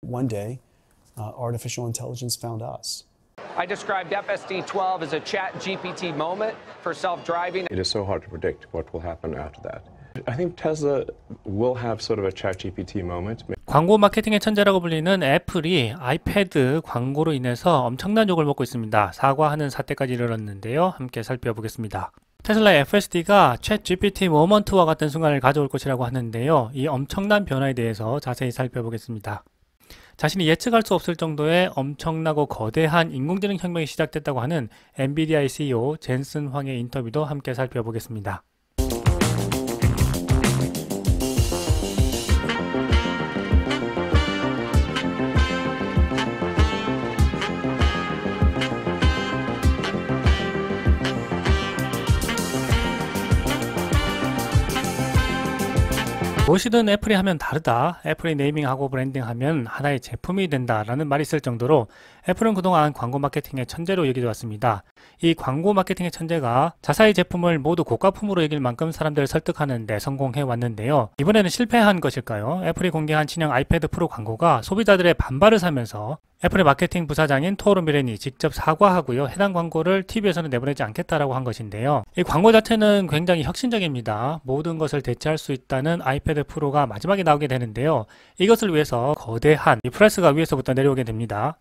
one day, artificial intelligence found us. I described FSD 12 as a ChatGPT moment for self-driving. It is so hard to predict what will happen after that. I think Tesla will have sort of a ChatGPT moment. 광고 마케팅의 천재라고 불리는 애플이 아이패드 광고로 인해서 엄청난 욕을 먹고 있습니다. 사과하는 사태까지 이르렀는데요. 함께 살펴보겠습니다. 테슬라의 FSD가 챗GPT 모먼트와 같은 순간을 가져올 것이라고 하는데요. 이 엄청난 변화에 대해서 자세히 살펴보겠습니다. 자신이 예측할 수 없을 정도의 엄청나고 거대한 인공지능 혁명이 시작됐다고 하는 엔비디아의 CEO 젠슨 황의 인터뷰도 함께 살펴보겠습니다. 무엇이든 애플이 하면 다르다. 애플이 네이밍하고 브랜딩하면 하나의 제품이 된다라는 말이 있을 정도로 애플은 그동안 광고 마케팅의 천재로 여겨져 왔습니다. 이 광고 마케팅의 천재가 자사의 제품을 모두 고가품으로 여길 만큼 사람들을 설득하는 데 성공해 왔는데요. 이번에는 실패한 것일까요? 애플이 공개한 신형 아이패드 프로 광고가 소비자들의 반발을 사면서 애플의 마케팅 부사장인 토로 미렌이 직접 사과하고요. 해당 광고를 TV에서는 내보내지 않겠다라고 한 것인데요. 이 광고 자체는 굉장히 혁신적입니다. 모든 것을 대체할 수 있다는 아이패드 프로가 마지막에 나오게 되는데요. 이것을 위해서 거대한 이 프레스가 위에서부터 내려오게 됩니다.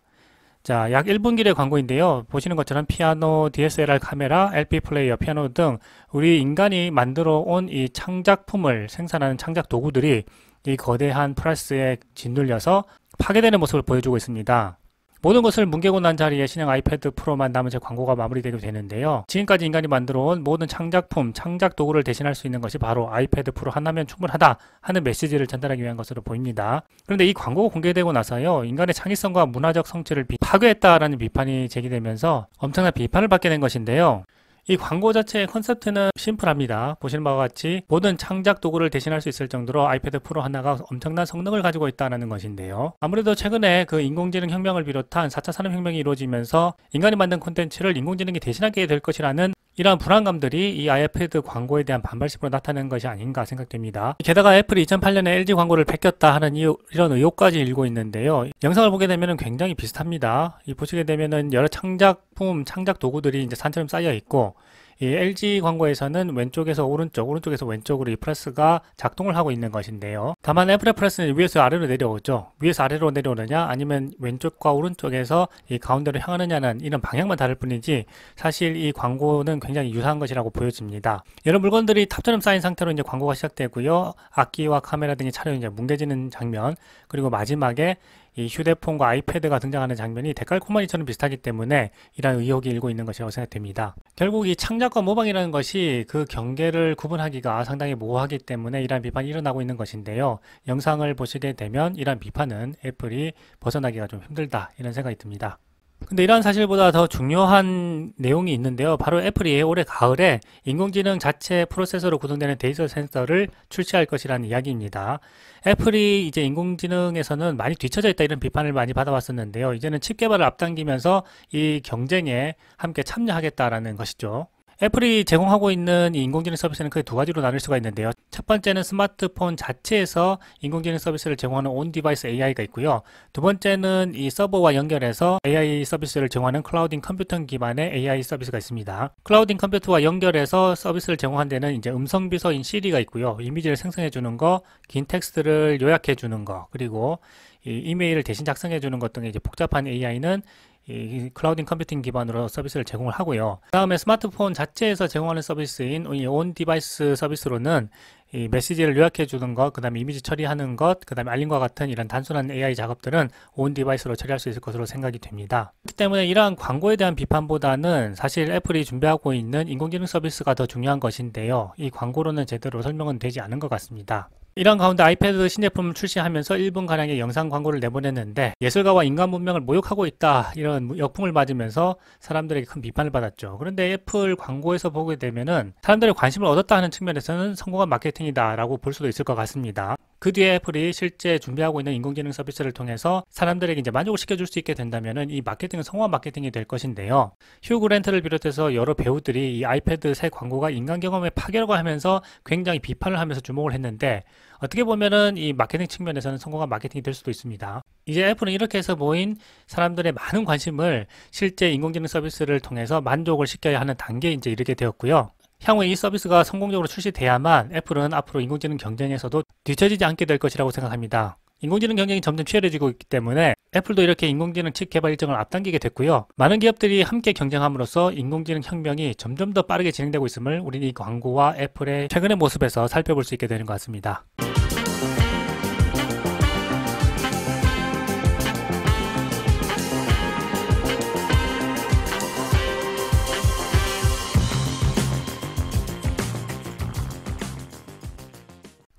자, 약 1분길의 광고인데요. 보시는 것처럼 피아노, DSLR 카메라, LP 플레이어, 피아노 등 우리 인간이 만들어 온 이 창작품을 생산하는 창작 도구들이 이 거대한 프레스에 짓눌려서 파괴되는 모습을 보여주고 있습니다. 모든 것을 뭉개고 난 자리에 신형 아이패드 프로만 남은 채 광고가 마무리되게 되는데요. 지금까지 인간이 만들어온 모든 창작품, 창작 도구를 대신할 수 있는 것이 바로 아이패드 프로 하나면 충분하다 하는 메시지를 전달하기 위한 것으로 보입니다. 그런데 이 광고가 공개되고 나서요. 인간의 창의성과 문화적 성취를 파괴했다라는 비판이 제기되면서 엄청난 비판을 받게 된 것인데요. 이 광고 자체의 컨셉트는 심플합니다. 보시는 바와 같이 모든 창작 도구를 대신할 수 있을 정도로 아이패드 프로 하나가 엄청난 성능을 가지고 있다는 것인데요. 아무래도 최근에 그 인공지능 혁명을 비롯한 4차 산업혁명이 이루어지면서 인간이 만든 콘텐츠를 인공지능이 대신하게 될 것이라는 이러한 불안감들이 이 아이패드 광고에 대한 반발심으로 나타나는 것이 아닌가 생각됩니다. 게다가 애플이 2008년에 LG 광고를 뺏겼다 하는 이런 의혹까지 일고 있는데요. 영상을 보게 되면 굉장히 비슷합니다. 보시게 되면 여러 창작품, 창작 도구들이 이제 산처럼 쌓여 있고 이 LG 광고에서는 왼쪽에서 오른쪽, 오른쪽에서 왼쪽으로 이 프레스가 작동을 하고 있는 것인데요. 다만 애플의 프레스는 위에서 아래로 내려오죠. 위에서 아래로 내려오느냐 아니면 왼쪽과 오른쪽에서 이 가운데로 향하느냐는 이런 방향만 다를 뿐이지 사실 이 광고는 굉장히 유사한 것이라고 보여집니다. 여러 물건들이 탑처럼 쌓인 상태로 이제 광고가 시작되고요. 악기와 카메라 등의 촬영이 이제 뭉개지는 장면, 그리고 마지막에 이 휴대폰과 아이패드가 등장하는 장면이 데칼코마니처럼 비슷하기 때문에 이러한 의혹이 일고 있는 것이라고 생각됩니다. 결국 이 창작과 모방이라는 것이 그 경계를 구분하기가 상당히 모호하기 때문에 이러한 비판이 일어나고 있는 것인데요. 영상을 보시게 되면 이러한 비판은 애플이 벗어나기가 좀 힘들다 이런 생각이 듭니다. 근데 이러한 사실보다 더 중요한 내용이 있는데요. 바로 애플이 올해 가을에 인공지능 자체 프로세서로 구동되는 데이터 센서를 출시할 것이라는 이야기입니다. 애플이 이제 인공지능에서는 많이 뒤처져 있다 이런 비판을 많이 받아왔었는데요. 이제는 칩 개발을 앞당기면서 이 경쟁에 함께 참여하겠다라는 것이죠. 애플이 제공하고 있는 이 인공지능 서비스는 크게 두 가지로 나눌 수가 있는데요. 첫 번째는 스마트폰 자체에서 인공지능 서비스를 제공하는 온 디바이스 AI가 있고요. 두 번째는 이 서버와 연결해서 AI 서비스를 제공하는 클라우딩 컴퓨터 기반의 AI 서비스가 있습니다. 클라우딩 컴퓨터와 연결해서 서비스를 제공한 데는 이제 음성 비서인 시리가 있고요. 이미지를 생성해 주는 거, 긴 텍스트를 요약해 주는 거, 그리고 이 이메일을 대신 작성해 주는 것 등의 이제 복잡한 AI는 이 클라우딩 컴퓨팅 기반으로 서비스를 제공을 하고요. 그 다음에 스마트폰 자체에서 제공하는 서비스인 온 디바이스 서비스로는 이 메시지를 요약해 주는 것, 그 다음에 이미지 처리하는 것, 그 다음에 알림과 같은 이런 단순한 AI 작업들은 온 디바이스로 처리할 수 있을 것으로 생각이 됩니다. 그렇기 때문에 이러한 광고에 대한 비판보다는 사실 애플이 준비하고 있는 인공지능 서비스가 더 중요한 것인데요. 이 광고로는 제대로 설명은 되지 않은 것 같습니다. 이런 가운데 아이패드 신제품을 출시하면서 1분가량의 영상 광고를 내보냈는데 예술가와 인간 문명을 모욕하고 있다 이런 역풍을 맞으면서 사람들에게 큰 비판을 받았죠. 그런데 애플 광고에서 보게 되면은 사람들의 관심을 얻었다 하는 측면에서는 성공한 마케팅이다 라고 볼 수도 있을 것 같습니다. 그 뒤에 애플이 실제 준비하고 있는 인공지능 서비스를 통해서 사람들에게 이제 만족을 시켜줄 수 있게 된다면은 이 마케팅은 성공한 마케팅이 될 것인데요. 휴 그랜트를 비롯해서 여러 배우들이 이 아이패드 새 광고가 인간 경험에 파괴라고 하면서 굉장히 비판을 하면서 주목을 했는데 어떻게 보면은 이 마케팅 측면에서는 성공한 마케팅이 될 수도 있습니다. 이제 애플은 이렇게 해서 모인 사람들의 많은 관심을 실제 인공지능 서비스를 통해서 만족을 시켜야 하는 단계에 이제 이르게 되었고요. 향후에 이 서비스가 성공적으로 출시돼야만 애플은 앞으로 인공지능 경쟁에서도 뒤처지지 않게 될 것이라고 생각합니다. 인공지능 경쟁이 점점 치열해지고 있기 때문에 애플도 이렇게 인공지능 칩 개발 일정을 앞당기게 됐고요. 많은 기업들이 함께 경쟁함으로써 인공지능 혁명이 점점 더 빠르게 진행되고 있음을 우리는 이 광고와 애플의 최근의 모습에서 살펴볼 수 있게 되는 것 같습니다.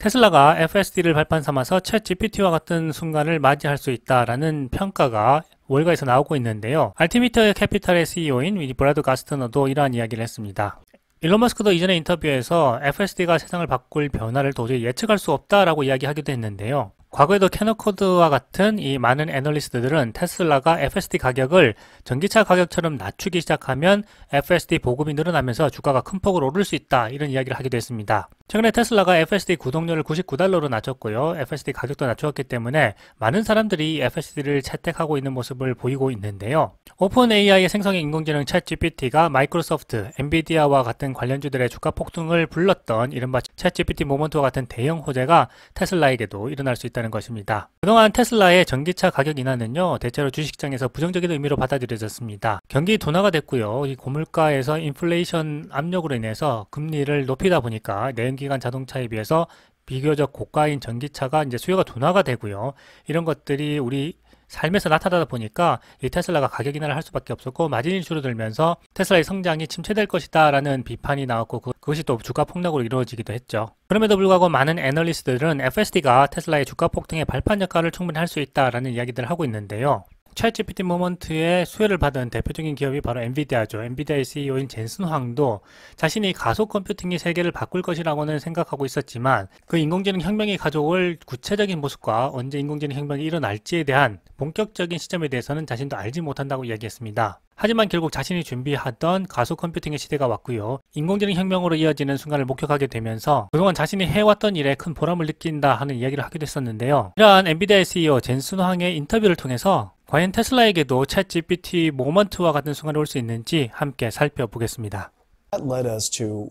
테슬라가 FSD를 발판 삼아서 챗GPT와 같은 순간을 맞이할 수 있다라는 평가가 월가에서 나오고 있는데요. 알티미터 캐피탈의 CEO인 브래드 가스트너도 이러한 이야기를 했습니다. 일론 머스크도 이전의 인터뷰에서 FSD가 세상을 바꿀 변화를 도저히 예측할 수 없다라고 이야기하기도 했는데요. 과거에도 캐너코드와 같은 이 많은 애널리스트들은 테슬라가 FSD 가격을 전기차 가격처럼 낮추기 시작하면 FSD 보급이 늘어나면서 주가가 큰 폭으로 오를 수 있다 이런 이야기를 하기도 했습니다. 최근에 테슬라가 FSD 구독료를 $99로 낮췄고요. FSD 가격도 낮추었기 때문에 많은 사람들이 FSD를 채택하고 있는 모습을 보이고 있는데요. 오픈 AI의 생성형 인공지능 챗GPT가 마이크로소프트, 엔비디아와 같은 관련주들의 주가 폭등을 불렀던 이른바 챗GPT 모먼트와 같은 대형 호재가 테슬라에게도 일어날 수 있다는 것입니다. 그동안 테슬라의 전기차 가격 인하는요, 대체로 주식시장에서 부정적인 의미로 받아들여졌습니다. 경기 둔화가 됐고요. 이 고물가에서 인플레이션 압력으로 인해서 금리를 높이다 보니까 내연기관 자동차에 비해서 비교적 고가인 전기차가 이제 수요가 둔화가 되고요. 이런 것들이 우리 삶에서 나타나다 보니까 이 테슬라가 가격 인하를 할 수밖에 없었고 마진이 줄어들면서 테슬라의 성장이 침체될 것이다 라는 비판이 나왔고 그것이 또 주가 폭락으로 이루어지기도 했죠. 그럼에도 불구하고 많은 애널리스트들은 FSD가 테슬라의 주가 폭등의 발판 역할을 충분히 할 수 있다라는 이야기들을 하고 있는데요. 챗GPT 모먼트의 수혜를 받은 대표적인 기업이 바로 엔비디아죠. 엔비디아의 CEO인 젠슨 황도 자신이 가속 컴퓨팅이 세계를 바꿀 것이라고는 생각하고 있었지만 그 인공지능 혁명이 가져올 구체적인 모습과 언제 인공지능 혁명이 일어날지에 대한 본격적인 시점에 대해서는 자신도 알지 못한다고 이야기했습니다. 하지만 결국 자신이 준비하던 가속 컴퓨팅의 시대가 왔고요. 인공지능 혁명으로 이어지는 순간을 목격하게 되면서 그동안 자신이 해왔던 일에 큰 보람을 느낀다 하는 이야기를 하기도 했었는데요. 이러한 엔비디아의 CEO 젠슨 황의 인터뷰를 통해서 과연 테슬라에게도 챗GPT 모먼트와 같은 순간이 올 수 있는지 함께 살펴보겠습니다. That led us to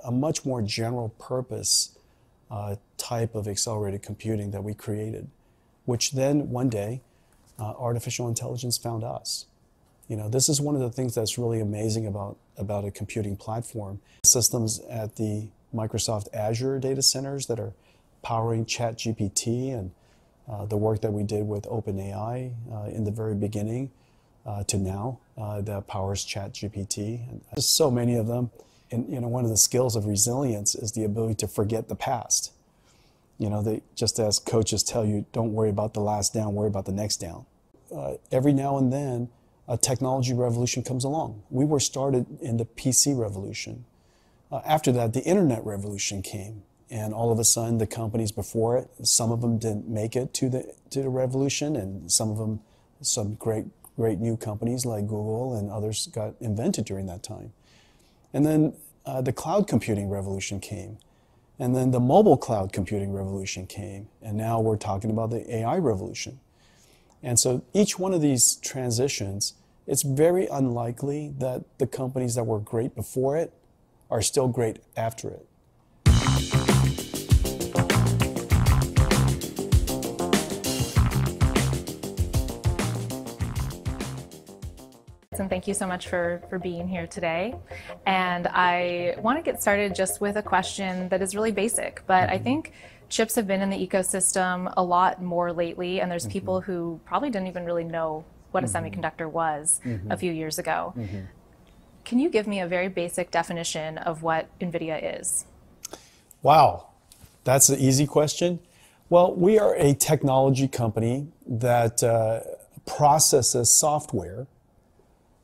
a much more general purpose type of accelerated computing that we created, which then one day artificial intelligence found us. You know, this is one of the things that's really amazing about a computing platform. Systems at the Microsoft Azure data centers that are powering ChatGPT and the work that we did with OpenAI in the very beginning to now that powers ChatGPT. And there's so many of them. And you know, one of the skills of resilience is the ability to forget the past. You know, just as coaches tell you, don't worry about the last down, worry about the next down. Every now and then, a technology revolution comes along. We were started in the PC revolution. After that, the internet revolution came. And all of a sudden, the companies before it, some of them didn't make it to the revolution, and some great new companies like Google and others got invented during that time. And then the cloud computing revolution came, and then the mobile cloud computing revolution came, and now we're talking about the AI revolution. And so each one of these transitions, it's very unlikely that the companies that were great before it are still great after it. And thank you so much for being here today. And I want to get started just with a question that is really basic, but I think chips have been in the ecosystem a lot more lately, and there's people who probably didn't even really know what a semiconductor was a few years ago. Can you give me a very basic definition of what NVIDIA is? Wow, that's an easy question. Well, we are a technology company that processes software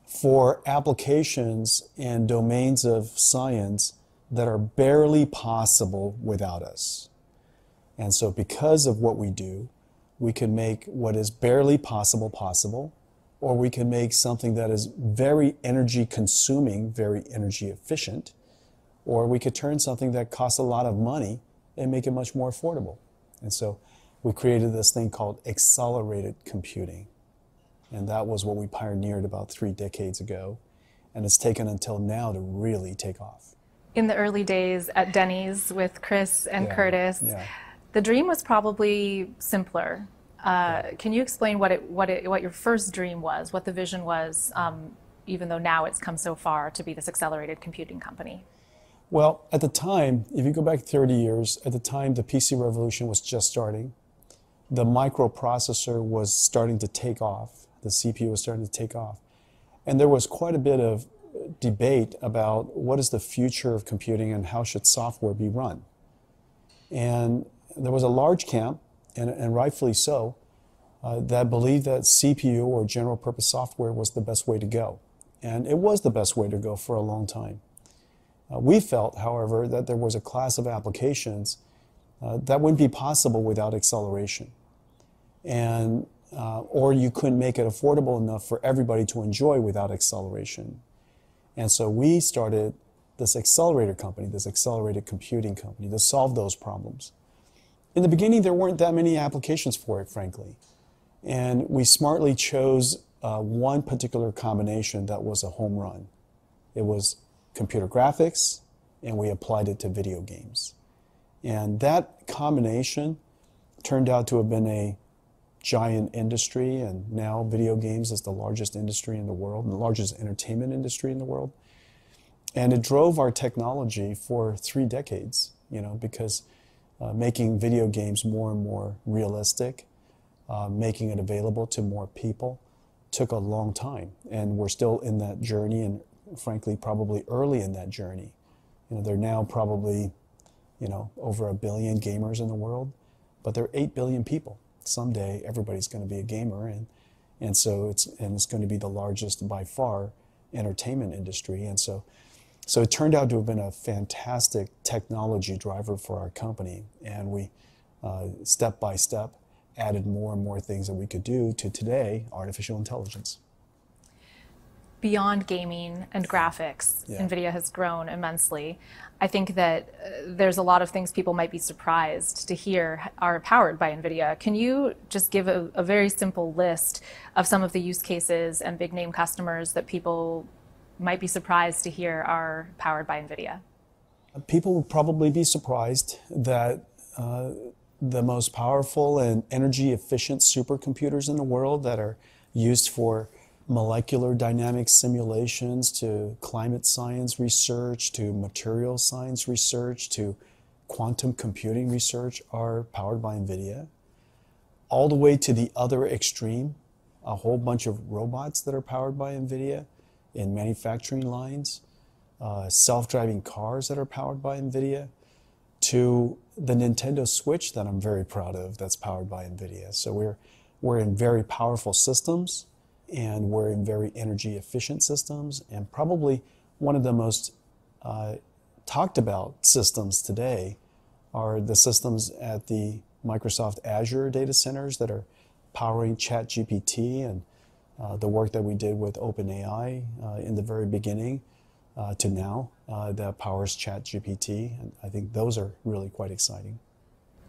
for applications and domains of science that are barely possible without us. And so because of what we do, we can make what is barely possible possible, or we can make something that is very energy consuming, very energy efficient, or we could turn something that costs a lot of money and make it much more affordable. And so we created this thing called accelerated computing. And that was what we pioneered about 3 decades ago. And it's taken until now to really take off. In the early days at Denny's with Chris and Curtis, the dream was probably simpler. Can you explain what your first dream was, what the vision was, even though now it's come so far to be this accelerated computing company? Well, at the time, if you go back 30 years, at the time the PC revolution was just starting. The microprocessor was starting to take off. The CPU was starting to take off. And there was quite a bit of debate about what is the future of computing and how should software be run. And there was a large camp, and rightfully so, that believed that CPU or general purpose software was the best way to go. And it was the best way to go for a long time. We felt, however, that there was a class of applications that wouldn't be possible without acceleration. And, or you couldn't make it affordable enough for everybody to enjoy without acceleration. And so we started this accelerator company, this accelerated computing company, to solve those problems. In the beginning, there weren't that many applications for it, frankly. And we smartly chose one particular combination that was a home run. It was computer graphics, and we applied it to video games. And that combination turned out to have been a giant industry, and now video games is the largest industry in the world, and the largest entertainment industry in the world. And it drove our technology for 3 decades, because making video games more and more realistic, making it available to more people, took a long time. And we're still in that journey, and frankly, probably early in that journey. There are now probably, over 1 billion gamers in the world, but there are 8 billion people. Someday, everybody's going to be a gamer, and so it's going to be the largest by far entertainment industry. And so it turned out to have been a fantastic technology driver for our company, and we step by step added more and more things that we could do to today, artificial intelligence. Beyond gaming and graphics, NVIDIA has grown immensely. I think that there's a lot of things people might be surprised to hear are powered by NVIDIA. Can you just give a very simple list of some of the use cases and big name customers that people might be surprised to hear are powered by NVIDIA? People would probably be surprised that the most powerful and energy efficient supercomputers in the world that are used for molecular dynamics simulations, to climate science research, to material science research, to quantum computing research are powered by NVIDIA. All the way to the other extreme, a whole bunch of robots that are powered by NVIDIA in manufacturing lines, self-driving cars that are powered by NVIDIA, to the Nintendo Switch that I'm very proud of that's powered by NVIDIA. So we're in very powerful systems, and we're in very energy efficient systems, and probably one of the most talked about systems today are the systems at the Microsoft Azure data centers that are powering ChatGPT, and the work that we did with OpenAI in the very beginning to now that powers ChatGPT. And I think those are really quite exciting.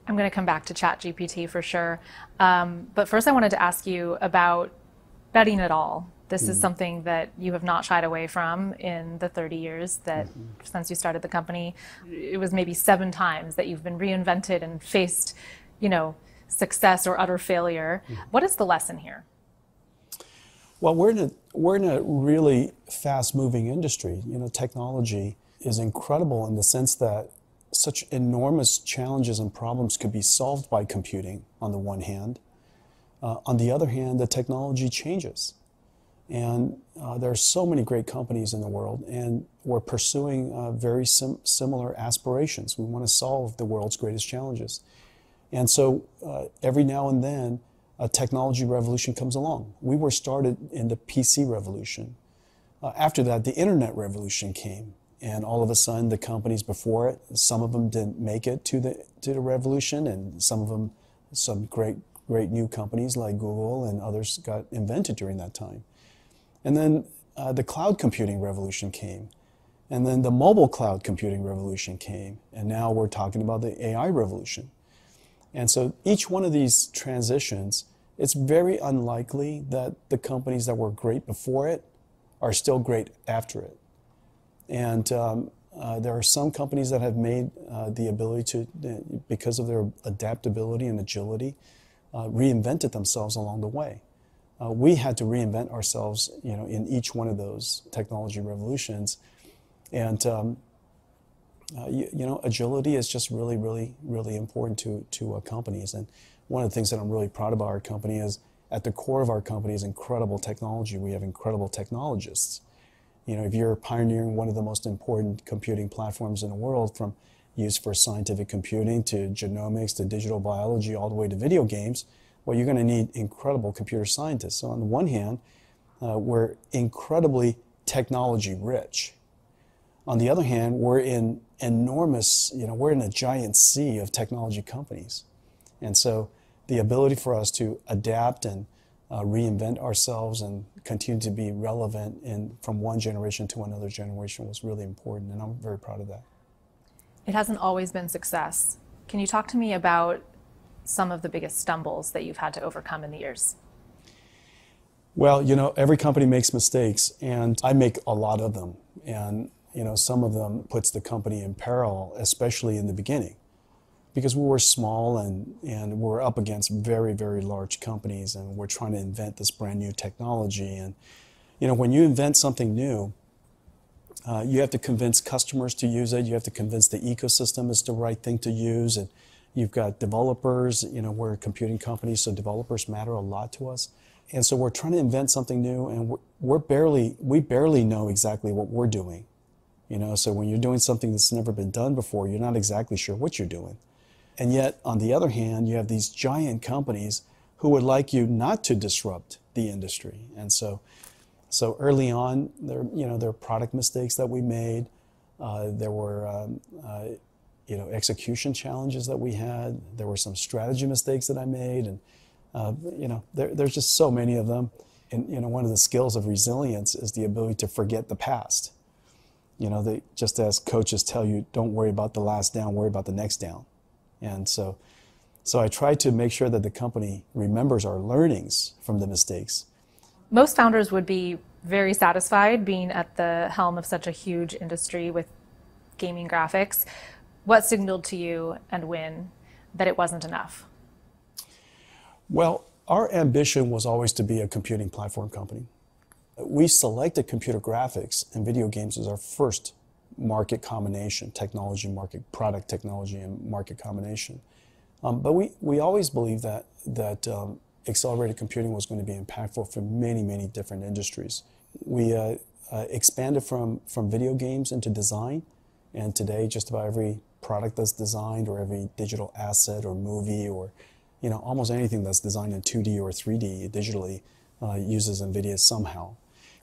I'm going to come back to ChatGPT for sure. But first I wanted to ask you about betting it all. This is something that you have not shied away from in the 30 years that since you started the company. It was maybe 7 times that you've been reinvented and faced, success or utter failure. What is the lesson here? Well, we're in a really fast-moving industry. Technology is incredible in the sense that such enormous challenges and problems could be solved by computing on the one hand. On the other hand, the technology changes. And there are so many great companies in the world, and we're pursuing very similar aspirations. We want to solve the world's greatest challenges. And so every now and then, a technology revolution comes along. We were started in the PC revolution. After that, the internet revolution came. And all of a sudden, the companies before it, some of them didn't make it to the revolution, and some great new companies like Google and others got invented during that time. And then the cloud computing revolution came. And then the mobile cloud computing revolution came. And now we're talking about the AI revolution. And so each one of these transitions, it's very unlikely that the companies that were great before it are still great after it. And there are some companies that have made the ability to, because of their adaptability and agility, reinvented themselves along the way. We had to reinvent ourselves, in each one of those technology revolutions. And agility is just really, really, really important to companies. And one of the things that I'm really proud about our company is at the core of our company is incredible technology. We have incredible technologists. If you're pioneering one of the most important computing platforms in the world, from used for scientific computing to genomics to digital biology all the way to video games, well, you're going to need incredible computer scientists. So on the one hand, we're incredibly technology rich. On the other hand, we're in we're in a giant sea of technology companies. And so the ability for us to adapt and reinvent ourselves and continue to be relevant from one generation to another generation was really important, and I'm very proud of that. It hasn't always been success. Can you talk to me about some of the biggest stumbles that you've had to overcome in the years? Well, every company makes mistakes, and I make a lot of them. And some of them puts the company in peril, especially in the beginning, because we were small and we're up against very, very large companies, and we're trying to invent this brand new technology. And when you invent something new, you have to convince customers to use it. You have to convince the ecosystem it's the right thing to use. And you've got developers. We're a computing company, so developers matter a lot to us. And so we're trying to invent something new, and we barely know exactly what we're doing. So when you're doing something that's never been done before, you're not exactly sure what you're doing. And yet, on the other hand, you have these giant companies who would like you not to disrupt the industry. And so early on, there are product mistakes that we made. There were execution challenges that we had. There were some strategy mistakes that I made, and there's just so many of them. And one of the skills of resilience is the ability to forget the past. Just as coaches tell you, don't worry about the last down, worry about the next down. And so I try to make sure that the company remembers our learnings from the mistakes. Most founders would be very satisfied being at the helm of such a huge industry with gaming graphics. What signaled to you and when that it wasn't enough? Well, our ambition was always to be a computing platform company. We selected computer graphics and video games as our first market combination, technology market, product technology and market combination. But we always believed that accelerated computing was going to be impactful for many, many different industries. We expanded from video games into design, and today just about every product that's designed, or every digital asset or movie, or almost anything that's designed in 2D or 3D digitally uses NVIDIA somehow.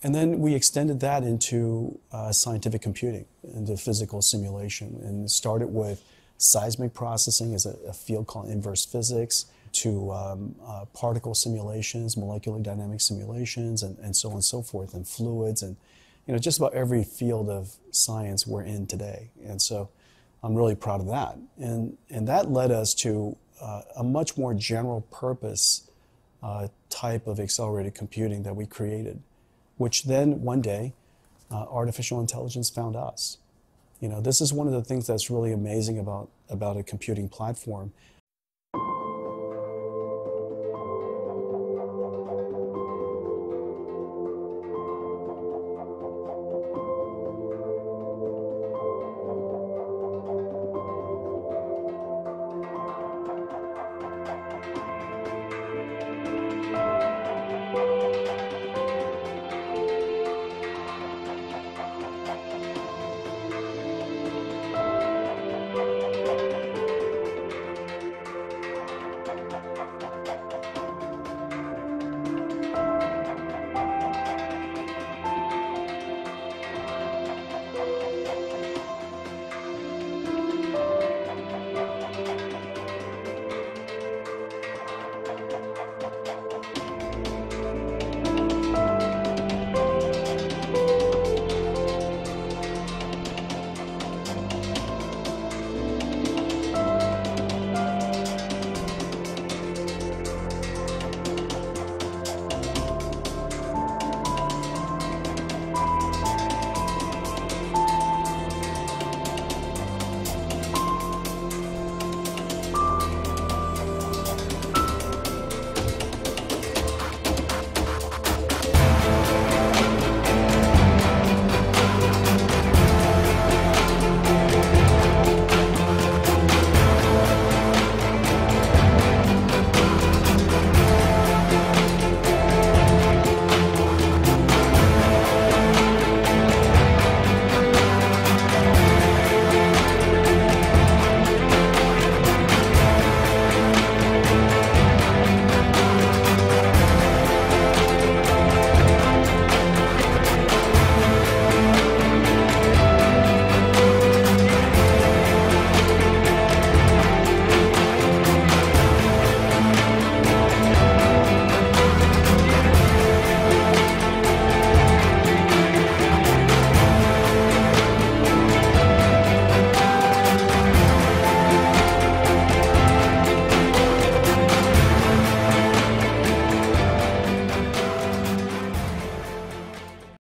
And then we extended that into scientific computing, into physical simulation, and started with seismic processing as a field called inverse physics, to particle simulations, molecular dynamic simulations, and so on and so forth, and fluids, and just about every field of science we're in today. And so I'm really proud of that. And that led us to a much more general purpose type of accelerated computing that we created, which then one day artificial intelligence found us. This is one of the things that's really amazing about a computing platform.